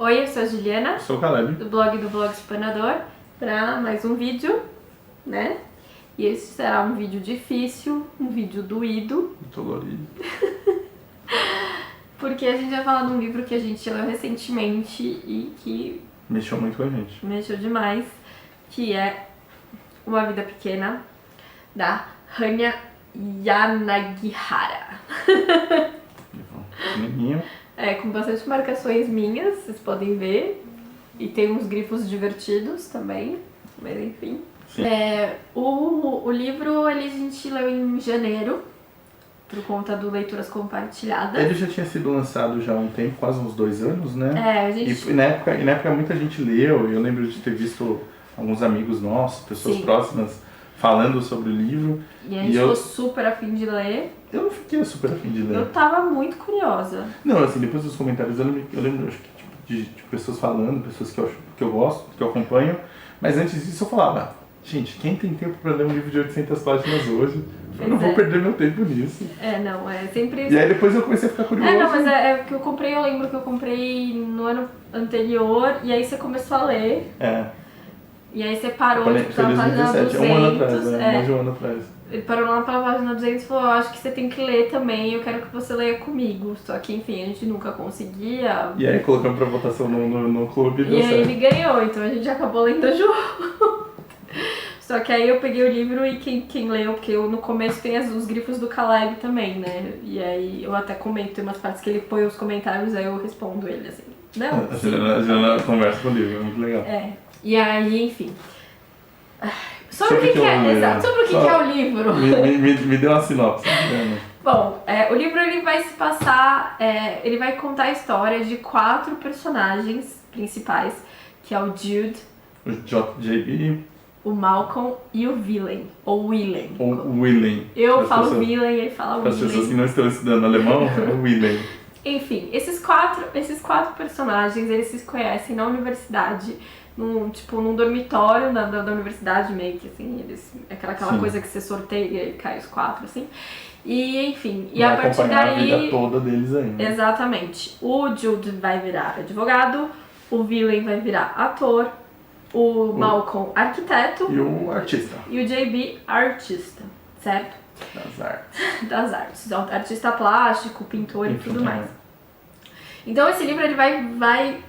Oi, eu sou a Juliana, Sou o Caleb. do Blog Explanador, para mais um vídeo, né? E esse será um vídeo difícil, um vídeo doído. Dolorido. Porque a gente vai falar de um livro que a gente leu recentemente e que Mexeu muito com a gente. mexeu demais, que é Uma Vida Pequena, da Hanya Yanagihara. Pequenininho. Com bastante marcações minhas, vocês podem ver. E tem uns grifos divertidos também, mas enfim. Sim. O livro a gente leu em janeiro, por conta do Leituras Compartilhadas. Ele já tinha sido lançado já há um tempo, quase uns 2 anos, né? A gente... E na época muita gente leu, eu lembro de ter visto alguns amigos nossos, pessoas Sim. próximas, falando sobre o livro. E a gente ficou super afim de ler. Eu não fiquei super afim de ler. Eu tava muito curiosa. Não, assim, depois dos comentários eu lembro acho que, de pessoas falando, pessoas que eu gosto, que eu acompanho, mas antes disso eu falava, gente, quem tem tempo pra ler um livro de 800 páginas hoje? Eu não vou perder meu tempo nisso. Sempre... E aí depois eu comecei a ficar curioso. Mas que eu comprei, eu lembro que eu comprei no ano anterior, e aí você começou a ler. E aí você parou, Foi pela página 200. um ano atrás, mais de um ano atrás. Ele parou lá pela página 200 e falou, eu acho que você tem que ler também, eu quero que você leia comigo. Só que, enfim, a gente nunca conseguia. E aí colocamos pra votação no clube e deu certo. E aí ele ganhou, então a gente acabou lendo junto. Só que aí eu peguei o livro e quem leu, porque no começo tem os grifos do Caleb também, né? E aí eu até comento, tem umas partes que ele põe os comentários, aí eu respondo ele assim. Não, A Juliana conversa com o livro, é muito legal. E aí, enfim. Sobre o que é o livro? Me deu uma sinopse. Bom, o livro ele vai se passar, ele vai contar a história de 4 personagens principais, que é o Jude, O JB, o Malcolm e o Willem, ou Willem. ou Willem. Eu falo Willem e ele fala Para as pessoas que Willem. não estão estudando alemão, é o Willem. Enfim, esses quatro personagens, eles se conhecem na universidade, num dormitório da universidade, meio que assim, aquela Sim. coisa que você sorteia e cai os 4, assim. E enfim, e Vai a partir acompanhar daí... a vida toda deles ainda. Exatamente. O Jude vai virar advogado, o Willem vai virar ator, o Malcolm arquiteto E o artista. e o JB artista, certo? Das artes. Das artes. Artista plástico, pintor e tudo mais. né? Então esse livro ele vai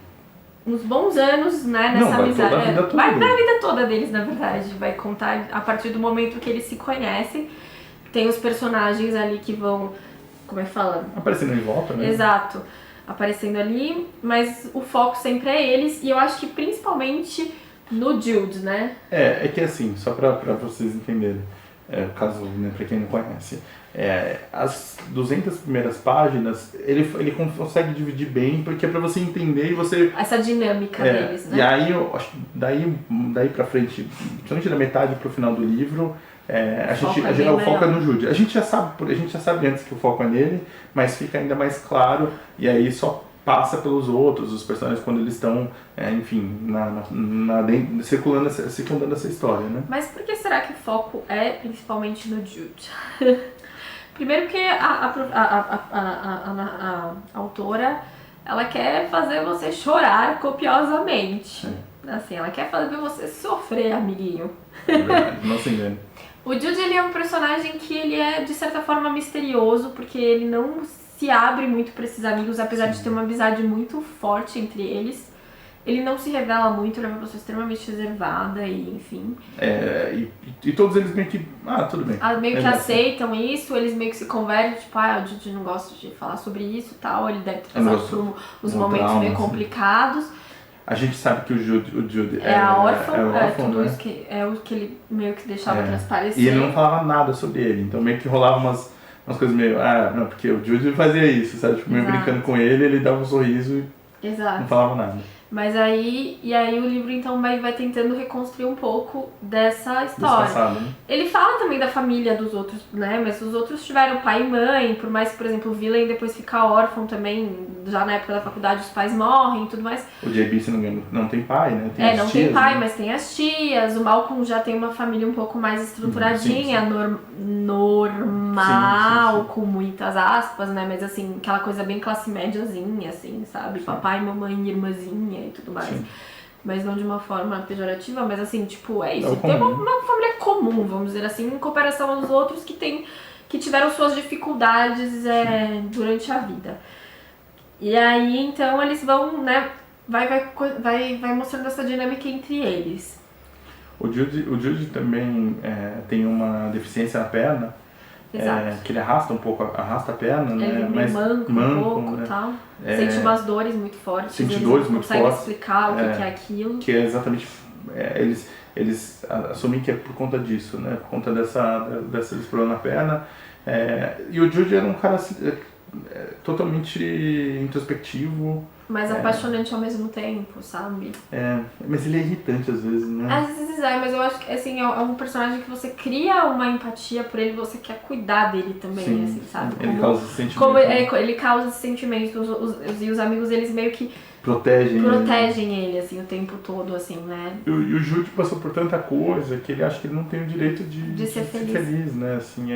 uns bons anos, né, nessa Vai amizade. toda a vida toda Vai deles. dar a vida toda deles, na verdade. Vai contar a partir do momento que eles se conhecem. Tem os personagens ali que vão, como é que fala? Aparecendo em volta, né? Exato. Aparecendo ali, mas o foco sempre é eles. E eu acho que principalmente no Jude, né? É que assim, só pra vocês entenderem, caso, né, pra quem não conhece, as 200 primeiras páginas, ele consegue dividir bem, porque é pra você entender e você... Essa dinâmica deles, né? E aí, eu acho que daí pra frente, principalmente da metade pro final do livro, o foco é no Jude. A gente já sabe antes que o foco é nele, mas fica ainda mais claro, e aí só passa pelos outros, os personagens, quando eles estão, enfim, circulando essa história, né? Mas por que será que o foco é principalmente no Jude? Primeiro porque a autora, ela quer fazer você chorar copiosamente. Assim, ela quer fazer você sofrer, amiguinho. É verdade, não se engane. O Jude, ele é um personagem que ele é, de certa forma, misterioso, porque ele não se abre muito para esses amigos, apesar de ter uma amizade muito forte entre eles. Ele não se revela muito, ele é uma pessoa extremamente reservada e, enfim... E todos eles meio que... tudo bem. Meio que aceitam isso, eles meio que se convertem, tipo, o Jude não gosta de falar sobre isso e tal, ele deve ter passado por uns momentos meio complicados. A gente sabe que o Jude é a órfã, tudo né? isso que é o que ele meio que deixava transparecer. E ele não falava nada sobre ele, então meio que rolava umas coisas meio, não, porque o Jude fazia isso, sabe? Tipo, meio brincando com ele dava um sorriso e não falava nada. Mas aí o livro então vai tentando reconstruir um pouco dessa história. Passado, né? Ele fala também da família dos outros, né? Mas os outros tiveram pai e mãe, por mais que, por exemplo, o Villain depois fica órfão também, já na época da faculdade os pais morrem e tudo mais. O JB, se não me engano, não tem pai, né? Tem não tias, tem pai, né? mas tem as tias. O Malcolm já tem uma família um pouco mais estruturadinha, normal, com muitas aspas, né? Mas assim, aquela coisa bem classe médiazinha, assim, sabe? Sim. Papai, mamãe, irmãzinha e tudo mais. Sim. Mas não de uma forma pejorativa, mas assim, tipo, é isso. Tem uma família comum, vamos dizer assim, em comparação aos outros que tiveram suas dificuldades durante a vida. E aí, então, eles vão, né, vai mostrando essa dinâmica entre eles. O Jude também tem uma deficiência na perna. Que ele arrasta a perna, né? Ele mas manca um pouco, né? Tal. Sente umas dores muito fortes. Eles não conseguem explicar o que é aquilo. Que é exatamente... eles assumem que é por conta disso, né? Por conta desse problema na perna. E o Jude era um cara totalmente introspectivo. Mas apaixonante ao mesmo tempo, sabe? Mas ele é irritante às vezes, né? Às vezes mas eu acho que assim, é um personagem que você cria uma empatia por ele, você quer cuidar dele também, sim, assim, sabe? Ele causa esse sentimento. Ele causa esse sentimento, e os amigos deles meio que protegem ele, assim, o tempo todo, assim, né? E o Jude passou por tanta coisa que ele acha que ele não tem o direito de ser feliz, né? Assim,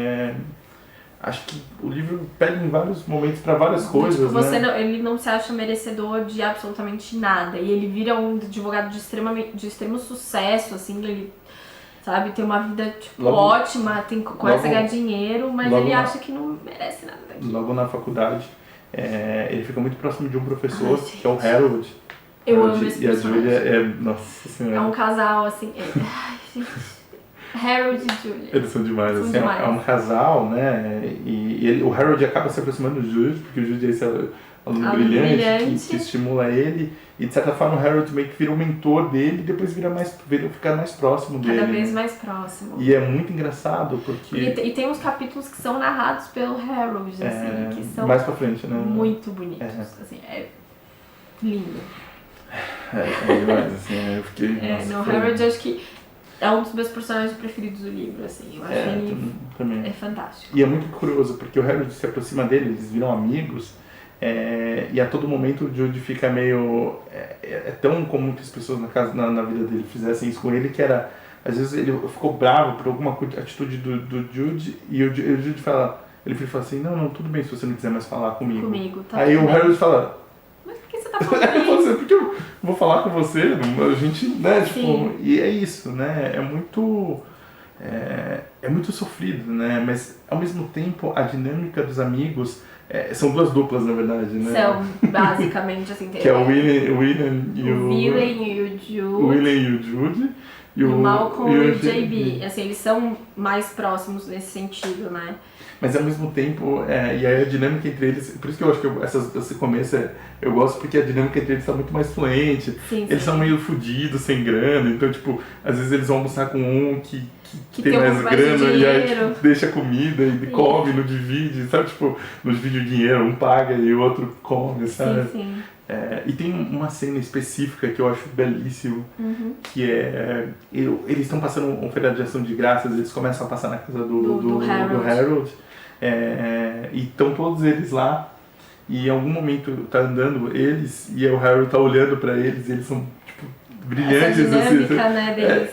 acho que o livro pega em vários momentos pra várias coisas, né? Ele não se acha merecedor de absolutamente nada. E ele vira um advogado de extremo sucesso, assim, ele, sabe, tem uma vida, tipo, ótima, começa a ganhar dinheiro, mas ele acha que não merece nada daquilo. Logo na faculdade, ele fica muito próximo de um professor, que é o Harold. Eu amo esse personagem. E a Julia nossa senhora. É um casal, assim, ai, gente... Harold e Julia. Eles são demais, assim, é um casal, né? E o Harold acaba se aproximando do Jude, porque o Jude é esse aluno brilhante que estimula ele. E de certa forma o Harold meio que vira o mentor dele e depois fica mais próximo dele. Cada vez mais próximo. E é muito engraçado porque... E tem uns capítulos que são narrados pelo Harold, assim, que são mais pra frente, né? Muito bonitos, assim, é lindo. Demais, assim, eu fiquei... O Harold acho que é um dos meus personagens preferidos do livro, assim. Eu acho ele também. É fantástico. E é muito curioso, porque o Harold se aproxima dele, eles viram amigos, e a todo momento o Jude fica meio... É tão comum que as pessoas na vida dele fizessem isso com ele, que era... Às vezes ele ficou bravo por alguma atitude do Jude, e o Jude fala... Ele fala assim, não, tudo bem se você não quiser mais falar comigo. Tá. Aí o Harold fala... Mas por que você tá falando isso? Porque eu vou falar com você, a gente, né, tipo, e é isso, né, é muito sofrido, né, mas ao mesmo tempo a dinâmica dos amigos, são duas duplas na verdade, né. São, basicamente, assim, que é o William e o Jude. O William e o Jude. E o Malcolm e o JB, assim, eles são mais próximos nesse sentido, né. Mas ao mesmo tempo, e aí a dinâmica entre eles, por isso que eu acho que esse começo eu gosto, porque a dinâmica entre eles está muito mais fluente. Sim. Eles são meio fodidos, sem grana, então, tipo, às vezes eles vão almoçar com um que tem mais grana e aí tipo, deixa comida e come, não divide, sabe? Tipo, não divide o dinheiro, um paga e o outro come, sabe? Sim. E tem uma cena específica que eu acho belíssimo, que eles estão passando um feriado de ação de graças, eles começam a passar na casa do Harold. E estão todos eles lá, e em algum momento tá andando eles, e o Harold tá olhando pra eles, e eles são, tipo, brilhantes. Essa dinâmica, assim, né, deles.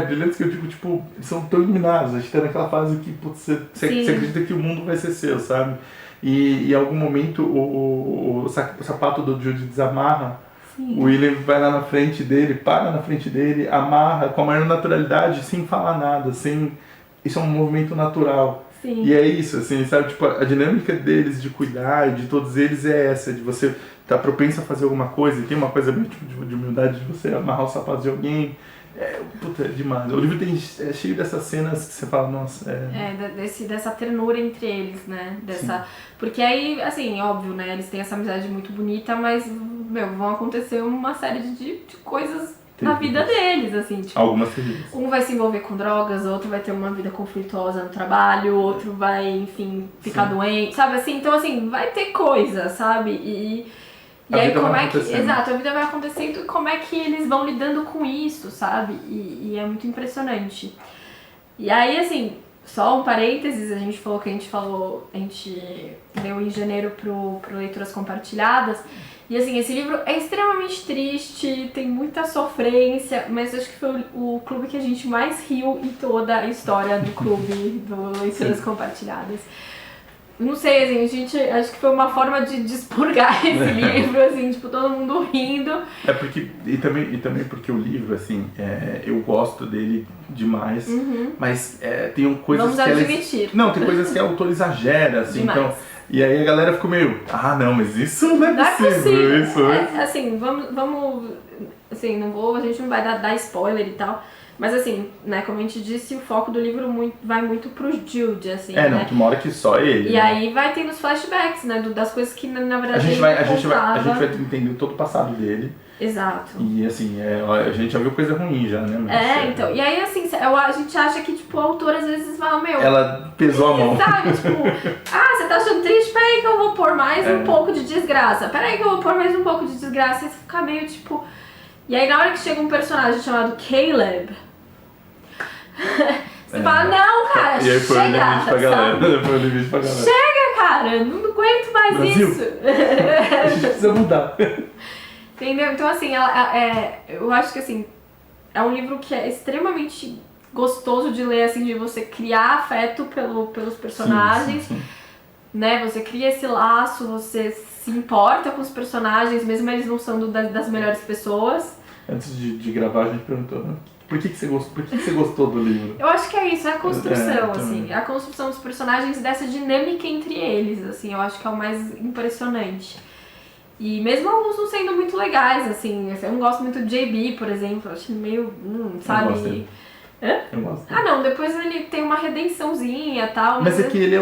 Brilhantes que eu digo, tipo, eles são tão iluminados, a gente tá naquela fase que, putz, você acredita que o mundo vai ser seu, sabe? E em algum momento o sapato do Jude desamarra, o William vai lá na frente dele, para na frente dele, amarra com a maior naturalidade, sem falar nada, isso é um movimento natural. Sim. E é isso, assim, sabe? Tipo, a dinâmica deles de cuidar, de todos eles é essa, de você estar propenso a fazer alguma coisa, e tem uma coisa meio tipo de humildade de você amarrar o sapato de alguém. É demais. O livro é cheio dessas cenas que você fala, nossa... Dessa ternura entre eles, né? Porque aí, assim, óbvio, né? Eles têm essa amizade muito bonita, mas, vão acontecer uma série de coisas na vida deles, assim, tipo, algumas terríveis. Um vai se envolver com drogas, outro vai ter uma vida conflituosa no trabalho, outro vai, enfim, ficar doente, sabe assim? Então, assim, vai ter coisa, sabe? E aí como é que... Exato, a vida vai acontecendo e como é que eles vão lidando com isso, sabe? E é muito impressionante. E aí, assim, só um parênteses, a gente leu em janeiro pro Leituras Compartilhadas. E assim, esse livro é extremamente triste, tem muita sofrência, mas acho que foi o clube que a gente mais riu em toda a história do clube do Leituras Compartilhadas. Não sei, assim, acho que foi uma forma de expurgar esse livro, assim, tipo, todo mundo rindo. E também porque o livro, assim, eu gosto dele demais, mas tem coisas Vamos admitir. Não, tem coisas que o autor exagera, assim, demais. Então... E aí a galera ficou meio, não, mas isso não é possível. Isso. Assim, vamos, assim, a gente não vai dar spoiler e tal. Mas assim, né, como a gente disse, o foco do livro vai muito pro Jude, assim, né? Que uma hora que só ele. E aí vai tendo os flashbacks, né, das coisas que na verdade a gente vai entender todo o passado dele. Exato. E assim, a gente já viu coisa ruim já, né? Mas, então, e aí assim, a gente acha que, tipo, o autor às vezes fala, ela pesou a mão. Sabe, tipo, você tá achando triste? Peraí que eu vou pôr mais um pouco de desgraça. Peraí que eu vou pôr mais um pouco de desgraça. E você fica meio, tipo... E aí na hora que chega um personagem chamado Caleb... Você fala, não, cara, e aí foi chega, o limite pra galera. Chega, cara, não aguento mais Brasil, isso. A gente precisa mudar. Entendeu? Então, assim, eu acho que, assim, é um livro que é extremamente gostoso de ler, assim, de você criar afeto pelos personagens, sim. Né? Você cria esse laço, você se importa com os personagens, mesmo eles não sendo das melhores pessoas. Antes de gravar, a gente perguntou, né? Por que você gostou do livro? Eu acho que é isso, é a construção, assim. A construção dos personagens, dessa dinâmica entre eles, assim. Eu acho que é o mais impressionante. E mesmo alguns não sendo muito legais, assim. Eu não gosto muito do JB, por exemplo. Eu acho meio, sabe... Eu gosto. Não, depois ele tem uma redençãozinha e tal. Mas é que ele é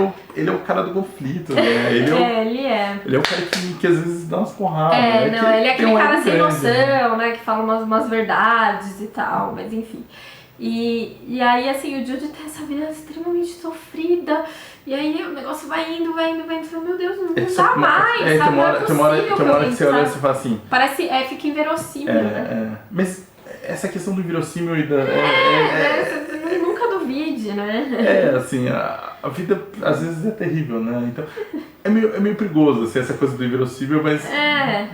o cara do conflito, né? Ele é o cara que às vezes dá umas porradas. Ele é aquele cara sem noção, né? Que fala umas verdades e tal, mas enfim. E aí, assim, o Jude tem essa vida extremamente sofrida. E aí o negócio vai indo. Você fala, meu Deus, não dá mais, sabe? Tem uma hora que você olha e você fala assim... Parece, fica inverossímil, né? Mas essa questão do inverossímil e da... Você nunca duvide, né? Assim, a vida às vezes é terrível, né? Então, é meio perigoso, assim, essa coisa do inverossímil, mas...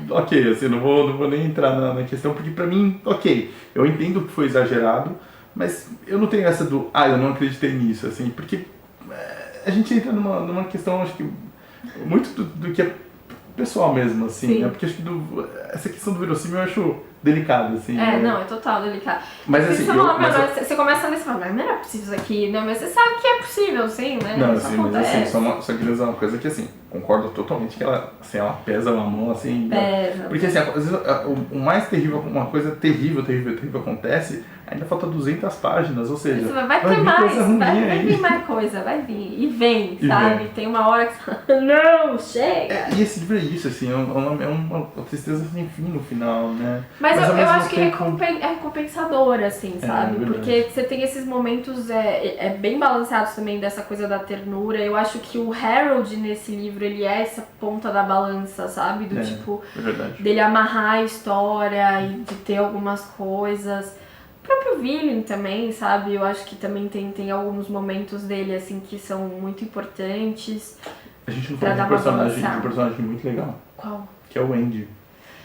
Ok, assim, não vou nem entrar na questão, porque pra mim, ok, eu entendo que foi exagerado, mas eu não tenho essa do, eu não acreditei nisso, assim, porque a gente entra numa questão, acho que, muito do que é pessoal mesmo, assim, né? Porque acho que essa questão do verossímil eu acho delicado, assim. Não, é total delicado. Mas assim, você começa a ler e fala, mas não era possível isso aqui, né? Mas você sabe que é possível, sim, né? Não, assim, mas assim, só queria dizer uma coisa que, assim, concordo totalmente que ela pesa uma mão, assim. Pesa. Porque, assim, às vezes, o mais terrível, uma coisa terrível acontece, ainda falta 200 páginas, ou seja... Vai ter mais, vai vir mais coisa, vai vir. E vem, sabe? Tem uma hora que você fala, não, chega! E esse livro é isso, assim, é uma tristeza sem fim no final, né? Mas eu acho que é recompensador, assim, sabe? Porque você tem esses momentos bem balanceados também dessa coisa da ternura. Eu acho que o Harold nesse livro, ele é essa ponta da balança, sabe? Do tipo, dele amarrar a história e de ter algumas coisas. O próprio William também, sabe? Eu acho que também tem alguns momentos dele, assim, que são muito importantes. A gente não falou de um personagem muito legal. Qual? Que é o Andy.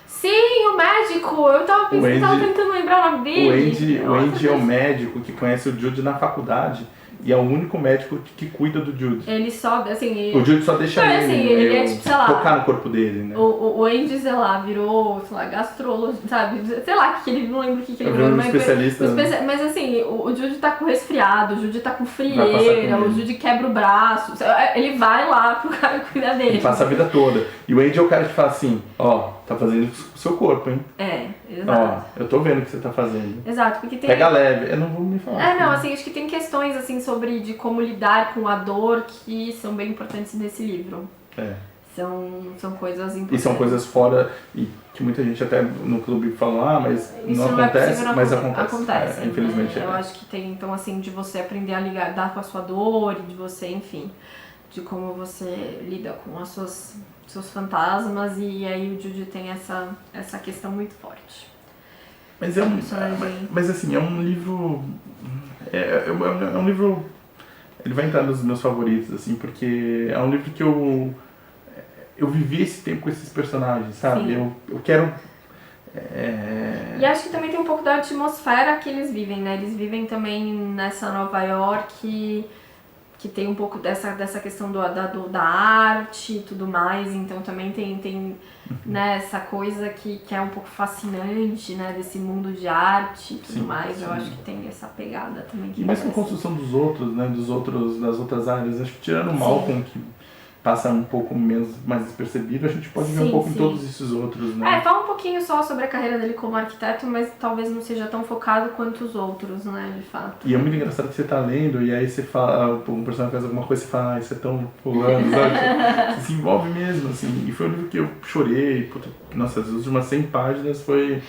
Sim, o médico! Eu tava tentando lembrar o nome dele. O Andy é o médico que conhece o Jude na faculdade e é o único médico que cuida do Jude. Ele só, assim... O Jude só deixa ele é tipo, sei lá... tocar no corpo dele, né? O Andy, sei lá, virou, sei lá, gastrologista, sabe? Sei lá, que ele não lembro o que ele virou. Um especialista. Mas assim, o Jude tá com resfriado, o Jude tá com frieira, o Jude quebra o braço. Ele vai lá pro cara cuidar dele. Ele passa a vida toda. E o Andy é o cara que fala assim, tá fazendo isso com o seu corpo, hein? Exato. Eu tô vendo o que você tá fazendo. Exato, porque tem... Pega leve, eu não vou me falar. Não, assim, acho que tem questões, assim, de como lidar com a dor que são bem importantes nesse livro. São coisas importantes. E são coisas fora, e que muita gente até no clube fala, mas isso não acontece, mas acontece. Infelizmente. Eu acho que tem, então, assim, de você aprender a lidar com a sua dor, de você, enfim, de como você lida com as suas seus fantasmas, e aí o Jude tem essa questão muito forte. Mas mas assim, é um livro... É um livro... Ele vai entrar nos meus favoritos, assim, porque é um livro que eu vivi esse tempo com esses personagens, sabe? Eu quero... E acho que também tem um pouco da atmosfera que eles vivem, né? Eles vivem também nessa Nova York, que tem um pouco dessa questão da arte e tudo mais, então também tem né, essa coisa que é um pouco fascinante, né? Desse mundo de arte e tudo mais. Eu acho que tem essa pegada também. E mesmo a construção dos outros, né? Das outras áreas, acho que tirando o Malcolm, que passa um pouco mais despercebido, a gente pode ver um pouco em todos esses outros, né? Fala um pouquinho só sobre a carreira dele como arquiteto, mas talvez não seja tão focado quanto os outros, né, de fato. E é muito engraçado que você tá lendo e aí você fala, um personagem faz alguma coisa e você fala, isso é tão fulano, sabe? Você se envolve mesmo, assim. E foi um livro que eu chorei, puta, nossa, as últimas 100 páginas foi...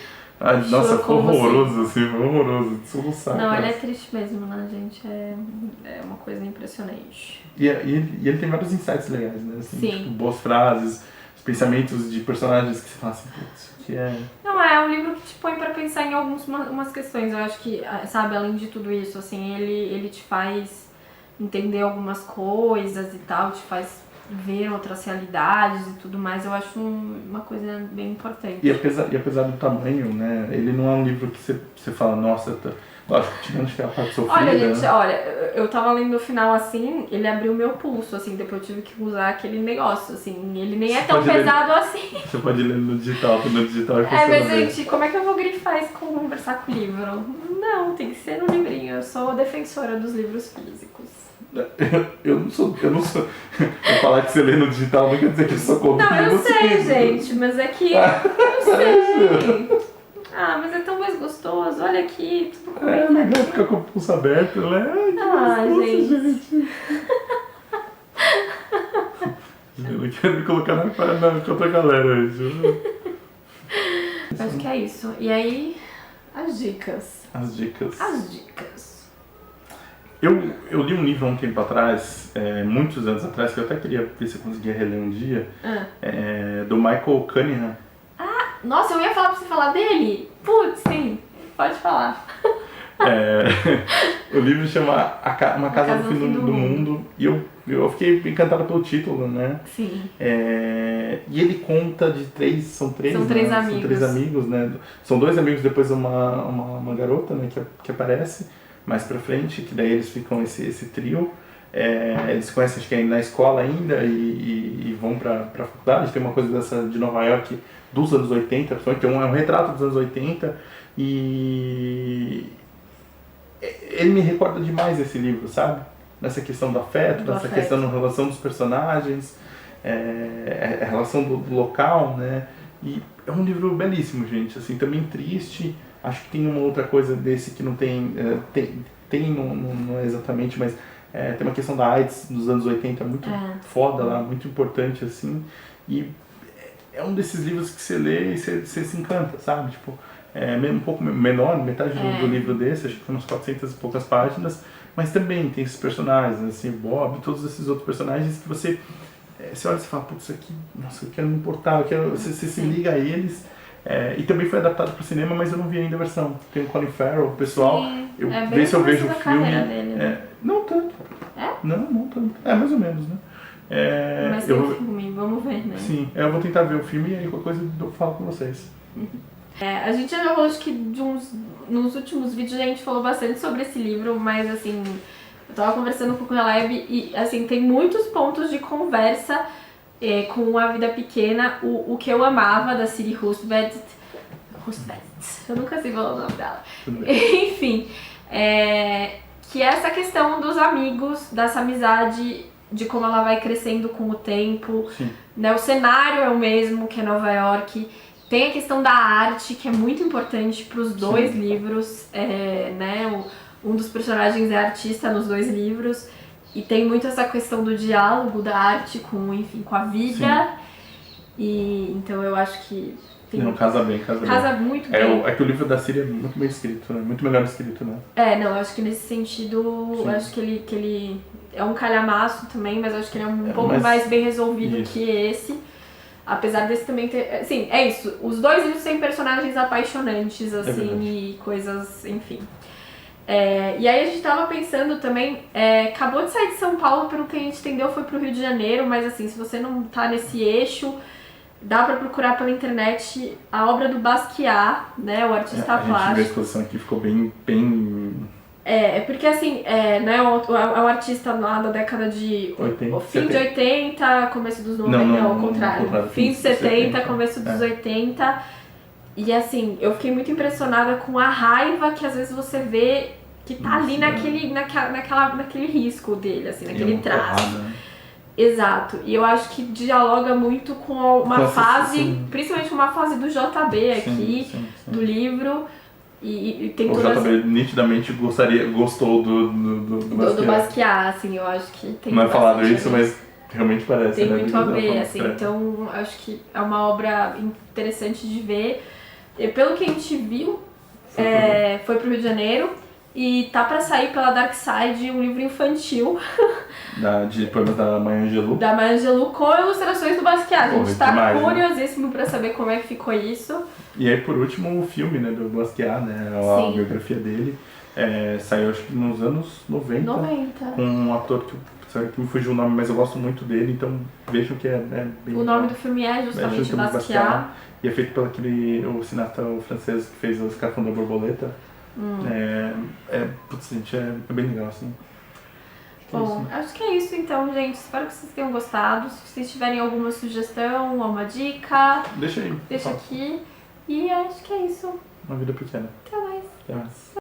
nossa, foi horroroso, assim, foi horroroso, soluçar. Não, ele é triste mesmo, né, gente? É uma coisa impressionante. E ele tem vários insights legais, né? Assim, tipo, boas frases, os pensamentos de personagens que você fala assim, putz, isso aqui é... Não, é um livro que te põe pra pensar em umas questões. Eu acho que, sabe, além de tudo isso, assim, ele te faz entender algumas coisas e tal, te faz ver outras realidades e tudo mais. Eu acho uma coisa bem importante. E apesar do tamanho, né, ele não é um livro que você fala, nossa, lógico, tirando que é a parte sofrida. Olha, gente, eu tava lendo no final assim, ele abriu meu pulso, assim, depois eu tive que usar aquele negócio, assim, ele nem é tão pesado assim. Você pode ler no digital, porque no digital é mas gente, como é que eu vou grifar isso com conversar com o livro? Não, tem que ser no livrinho, eu sou defensora dos livros físicos. Eu não sou. Eu falar que você lê no digital não quer dizer que eu sou contra. Não, eu sei, gente, mas é que eu sei. Mas é tão mais gostoso, olha aqui, tudo comigo. É legal ficar com o pulso aberto, né? Gente. Eu não quero me colocar na contra a galera hoje. Acho que é isso. E aí, as dicas. As dicas. Eu li um livro há um tempo atrás, muitos anos atrás, que eu até queria ver se eu conseguia reler um dia, do Michael Cunningham. Nossa, eu ia falar pra você falar dele? Putz, sim, pode falar. O livro chama Uma Casa no Fim do Mundo, e eu fiquei encantado pelo título, né? Sim. E ele conta de são três amigos. São 3 amigos, né? São 2 amigos, depois uma garota, né, que aparece mais pra frente, que daí eles ficam esse trio. Eles se conhecem, acho que na escola ainda, e vão pra faculdade. Tem uma coisa dessa de Nova York dos anos 80, principalmente, é um retrato dos anos 80, e ele me recorda demais esse livro, sabe? Nessa questão do afeto, nessa questão da relação dos personagens, a relação do local, né? E é um livro belíssimo, gente, assim, também triste. Acho que tem uma outra coisa desse que não tem, não é exatamente, mas tem uma questão da AIDS dos anos 80 muito foda lá, muito importante, assim, e é um desses livros que você lê e você se encanta, sabe? Tipo, um pouco menor, metade do livro desse, acho que tem umas 400 e poucas páginas, mas também tem esses personagens, assim, Bob, todos esses outros personagens que você olha e fala, putz, isso aqui, nossa, eu quero me importar, você se liga a eles. E também foi adaptado para o cinema, mas eu não vi ainda a versão. Tem o Colin Farrell, o pessoal. Sim, eu vejo se eu vejo o filme. Dele, né? Não tanto. Não tanto. Mais ou menos, né? Mas tem o filme, vamos ver, né? Sim, eu vou tentar ver o filme e aí qualquer coisa eu falo com vocês. A gente já falou, acho que nos últimos vídeos a gente falou bastante sobre esse livro, mas assim, eu tava conversando com o Caleb e assim, tem muitos pontos de conversa com A Vida Pequena, o que eu amava da Siri Hustvedt, eu nunca sei falar o nome dela, enfim, que é essa questão dos amigos, dessa amizade, de como ela vai crescendo com o tempo, né? O cenário é o mesmo, que é Nova York, tem a questão da arte, que é muito importante para os dois livros, né? Um dos personagens é artista nos 2 livros, e tem muito essa questão do diálogo da arte com a vida. E então eu acho que casa bem. Casa muito bem. É que o livro da Siri é muito bem escrito, né? Muito melhor escrito, né? Não, eu acho que nesse sentido, eu acho que ele é um calhamaço também, mas eu acho que ele é um pouco mais bem resolvido que esse. Apesar desse também ter... Assim, é isso. Os dois livros têm personagens apaixonantes, assim, e coisas, enfim. E aí a gente tava pensando também... acabou de sair de São Paulo, pelo que a gente entendeu, foi pro Rio de Janeiro. Mas assim, se você não tá nesse eixo... Dá pra procurar pela internet a obra do Basquiat, né, o artista plástico. A gente viu a exposição aqui, ficou bem... Porque assim, né, é um artista lá da década de... 80, fim 70. de 80, começo dos 90, não, ao contrário. Fim de 70, começo dos 80. E assim, eu fiquei muito impressionada com a raiva que às vezes você vê que tá ali naquele risco dele, assim, naquele traço. Exato, e eu acho que dialoga muito com uma fase, principalmente uma fase do JB aqui, do livro, e tem todas... O JB nitidamente gostou do Basquiat, assim, eu acho que tem... Não é falado isso, mas realmente parece, tem muito a ver, assim, então acho que é uma obra interessante de ver. E pelo que a gente viu, foi pro Rio de Janeiro, e tá pra sair pela Dark Side um livro infantil. De poemas da Maya Angelou. Da Maya Angelou com ilustrações do Basquiat. A gente tá demais, curiosíssimo pra saber como é que ficou isso. E aí, por último, o filme, né, do Basquiat, né, a biografia dele. Saiu, acho que nos anos 90. Com um ator que me fugiu o nome, mas eu gosto muito dele, então vejam que é bem... O nome do filme é justamente Basquiat. E é feito pelo o cineasta francês que fez O Escafão da Borboleta. Putz, gente, é bem legal, assim. Bom, acho que é isso então, gente. Espero que vocês tenham gostado. Se vocês tiverem alguma sugestão ou uma dica, deixa aí. Deixa aqui. E acho que é isso. Uma vida pequena. Até mais. Até mais.